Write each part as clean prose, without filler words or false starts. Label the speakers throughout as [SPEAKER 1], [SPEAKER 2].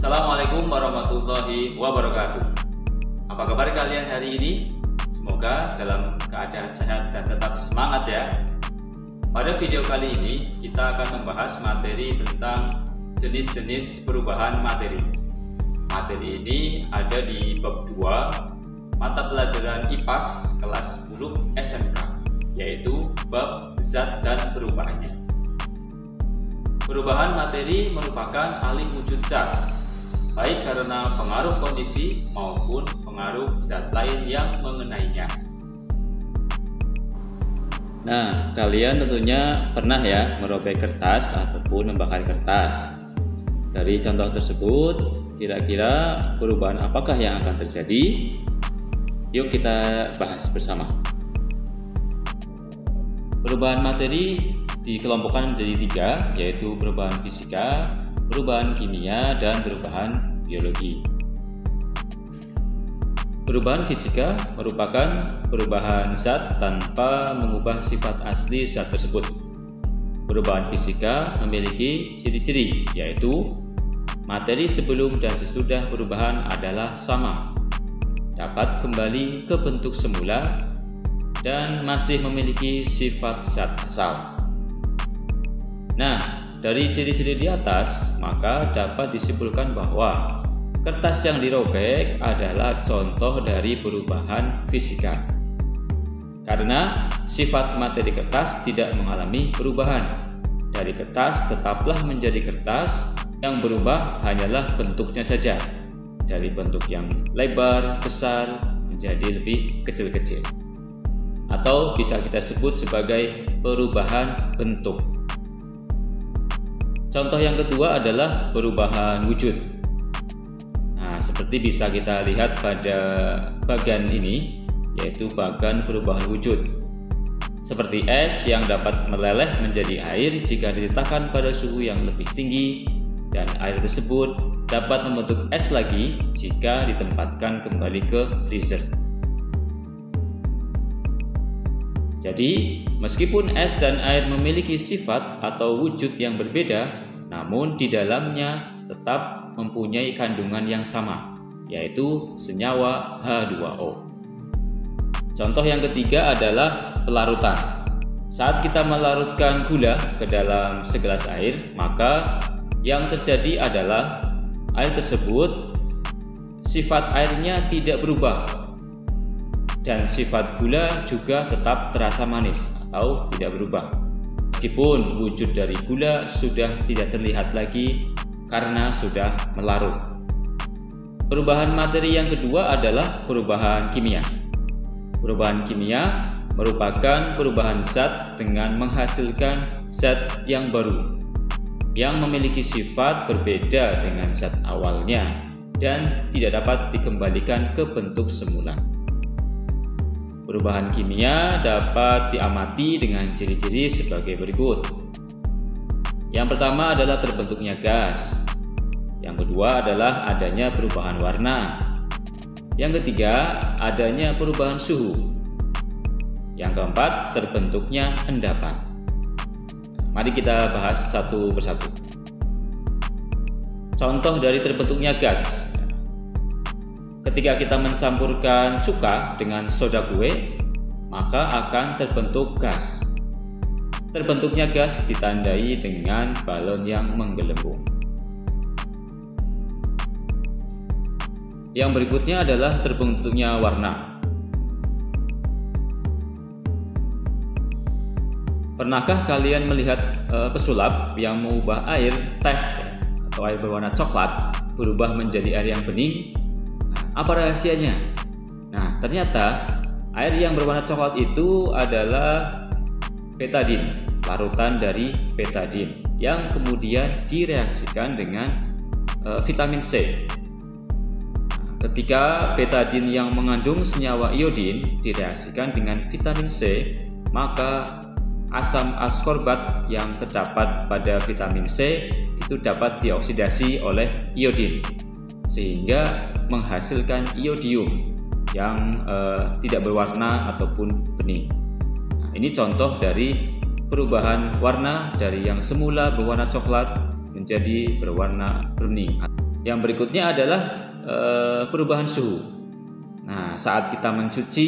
[SPEAKER 1] Assalamualaikum warahmatullahi wabarakatuh. Apa kabar kalian hari ini? Semoga dalam keadaan sehat dan tetap semangat ya. Pada video kali ini kita akan membahas materi tentang jenis-jenis perubahan materi. Materi ini ada di bab 2 mata pelajaran IPAS kelas 10 SMK, yaitu bab zat dan perubahannya. Perubahan materi merupakan alih wujud zat, baik karena pengaruh kondisi maupun pengaruh zat lain yang mengenainya. Nah, kalian tentunya pernah ya merobek kertas ataupun membakar kertas. Dari contoh tersebut, kira-kira perubahan apakah yang akan terjadi? Yuk kita bahas bersama. Perubahan materi dikelompokkan menjadi 3, yaitu perubahan fisika, perubahan kimia, dan perubahan biologi. Perubahan fisika merupakan perubahan zat tanpa mengubah sifat asli zat tersebut. Perubahan fisika memiliki ciri-ciri, yaitu materi sebelum dan sesudah perubahan adalah sama, dapat kembali ke bentuk semula, dan masih memiliki sifat zat asal. Nah, dari ciri-ciri di atas, maka dapat disimpulkan bahwa kertas yang dirobek adalah contoh dari perubahan fisika. Karena sifat materi kertas tidak mengalami perubahan. Dari kertas tetaplah menjadi kertas, yang berubah hanyalah bentuknya saja. Dari bentuk yang lebar, besar, menjadi lebih kecil-kecil. Atau bisa kita sebut sebagai perubahan bentuk. Contoh yang kedua adalah perubahan wujud. Nah, seperti bisa kita lihat pada bagian ini, yaitu bagian perubahan wujud. Seperti es yang dapat meleleh menjadi air jika diletakkan pada suhu yang lebih tinggi, dan air tersebut dapat membentuk es lagi jika ditempatkan kembali ke freezer. Jadi, meskipun es dan air memiliki sifat atau wujud yang berbeda, namun di dalamnya tetap mempunyai kandungan yang sama, yaitu senyawa H2O. Contoh yang ketiga adalah pelarutan. Saat kita melarutkan gula ke dalam segelas air, maka yang terjadi adalah air tersebut sifat airnya tidak berubah, dan sifat gula juga tetap terasa manis atau tidak berubah. Meskipun wujud dari gula sudah tidak terlihat lagi karena sudah melarut. Perubahan materi yang kedua adalah perubahan kimia. Perubahan kimia merupakan perubahan zat dengan menghasilkan zat yang baru, yang memiliki sifat berbeda dengan zat awalnya dan tidak dapat dikembalikan ke bentuk semula. Perubahan kimia dapat diamati dengan ciri-ciri sebagai berikut. Yang pertama adalah terbentuknya gas. Yang kedua adalah adanya perubahan warna. Yang ketiga, adanya perubahan suhu. Yang keempat, terbentuknya endapan. Mari kita bahas satu persatu. Contoh dari terbentuknya gas. Ketika kita mencampurkan cuka dengan soda kue, maka akan terbentuk gas. Terbentuknya gas ditandai dengan balon yang menggelembung. Yang berikutnya adalah terbentuknya warna. Pernahkah kalian melihat pesulap yang mengubah air teh atau air berwarna coklat berubah menjadi air yang bening? Apa rahasianya? Nah, ternyata air yang berwarna coklat itu adalah betadin, larutan dari betadin yang kemudian direaksikan dengan vitamin C. Ketika betadin yang mengandung senyawa iodin direaksikan dengan vitamin C, maka asam askorbat yang terdapat pada vitamin C itu dapat dioksidasi oleh iodin, sehingga menghasilkan iodium yang tidak berwarna ataupun bening. Nah, ini contoh dari perubahan warna dari yang semula berwarna coklat menjadi berwarna bening. Yang berikutnya adalah perubahan suhu. Nah, saat kita mencuci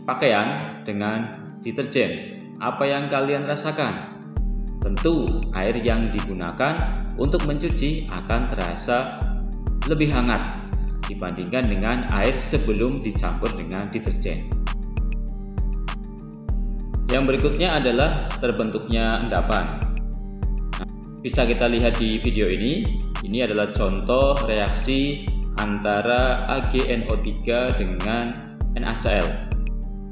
[SPEAKER 1] pakaian dengan deterjen, apa yang kalian rasakan? Tentu air yang digunakan untuk mencuci akan terasa lebih hangat dibandingkan dengan air sebelum dicampur dengan deterjen. Yang berikutnya adalah terbentuknya endapan. Nah, bisa kita lihat di video ini. Ini adalah contoh reaksi antara AgNO3 dengan NaCl.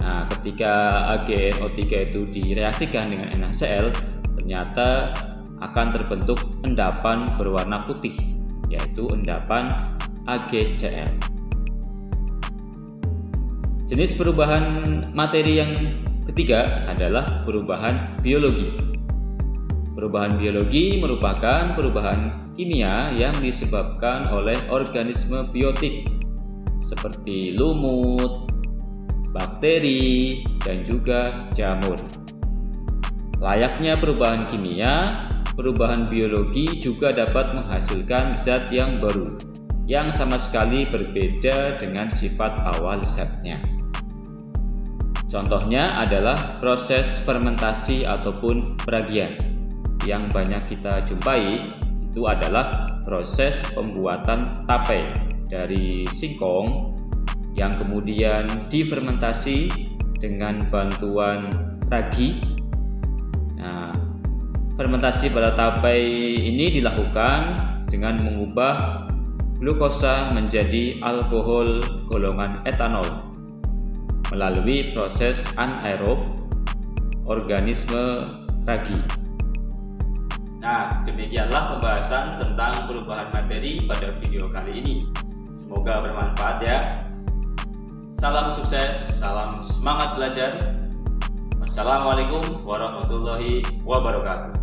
[SPEAKER 1] Nah, ketika AgNO3 itu direaksikan dengan NaCl, ternyata akan terbentuk endapan berwarna putih, yaitu endapan AgCl. Jenis perubahan materi yang ketiga adalah perubahan biologi. Perubahan biologi merupakan perubahan kimia yang disebabkan oleh organisme biotik seperti lumut, bakteri, dan juga jamur. Layaknya perubahan kimia, perubahan biologi juga dapat menghasilkan zat yang baru yang sama sekali berbeda dengan sifat awal zatnya. Contohnya adalah proses fermentasi ataupun peragian. Yang banyak kita jumpai itu adalah proses pembuatan tape dari singkong yang kemudian difermentasi dengan bantuan ragi. Nah, fermentasi pada tape ini dilakukan dengan mengubah glukosa menjadi alkohol golongan etanol melalui proses anaerob organisme ragi. Nah, demikianlah pembahasan tentang perubahan materi pada video kali ini. Semoga bermanfaat ya. Salam sukses, salam semangat belajar. Wassalamualaikum warahmatullahi wabarakatuh.